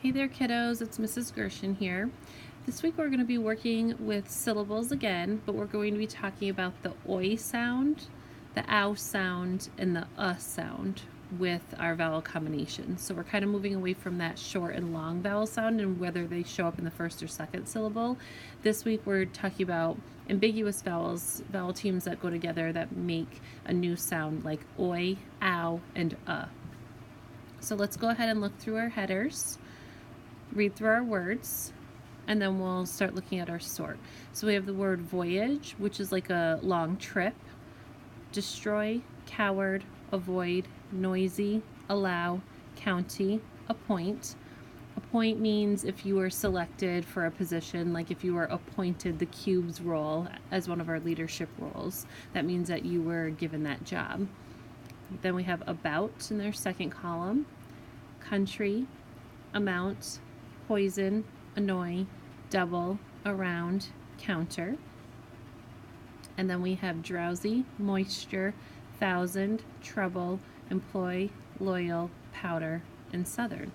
Hey there kiddos, it's Mrs. Gershon here. This week we're going to be working with syllables again, but we're going to be talking about the oi sound, the ow sound, and the sound with our vowel combinations. So we're kind of moving away from that short and long vowel sound and whether they show up in the first or second syllable. This week we're talking about ambiguous vowels, vowel teams that go together that make a new sound like oi, ow, and So let's go ahead and look through our headers, read through our words, and then we'll start looking at our sort. So we have the word voyage, which is like a long trip, destroy, coward, avoid, noisy, allow, county, appoint. Appoint means if you were selected for a position, like if you were appointed the cubes role as one of our leadership roles, that means that you were given that job. Then we have about in their second column, country, amount, poison, annoy, double, around, counter. And then we have drowsy, moisture, thousand, trouble, employ, loyal, powder, and southern.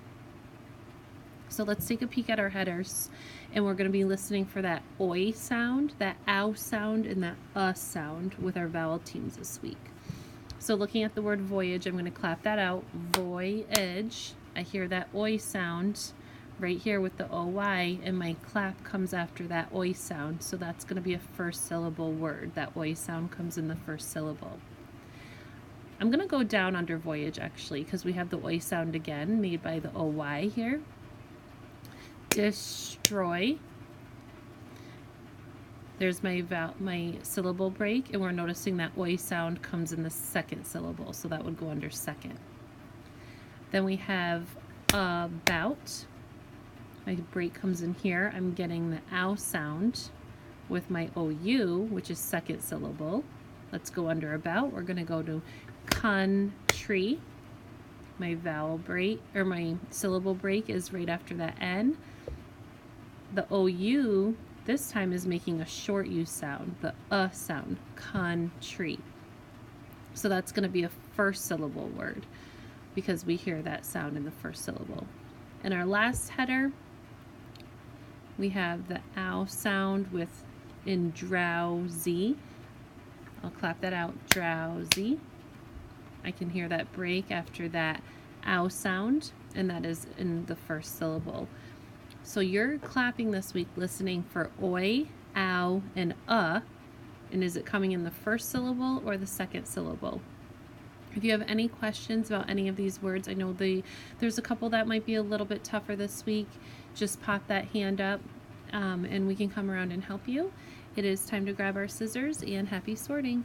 So let's take a peek at our headers, and we're going to be listening for that oi sound, that ow sound, and that sound with our vowel teams this week. So looking at the word voyage, I'm going to clap that out, voyage. I hear that oi sound right here with the OY, and my clap comes after that oi sound, so that's going to be a first syllable word. That oi sound comes in the first syllable. I'm going to go down under voyage actually, because we have the oi sound again made by the OY here. Destroy. There's my syllable break, and we're noticing that oi sound comes in the second syllable, so that would go under second. Then we have about. My break comes in here. I'm getting the ow sound with my OU, which is second syllable. Let's go under about. We're going to go to country. My vowel break, or my syllable break, is right after that N. The OU this time is making a short U sound, the sound, country. So that's going to be a first syllable word because we hear that sound in the first syllable. And our last header, we have the ow sound with in drowsy. I'll clap that out, drowsy. I can hear that break after that ow sound, and that is in the first syllable. So you're clapping this week listening for oi, ow, and is it coming in the first syllable or the second syllable? If you have any questions about any of these words, I know there's a couple that might be a little bit tougher this week, just pop that hand up and we can come around and help you. It is time to grab our scissors, and happy sorting.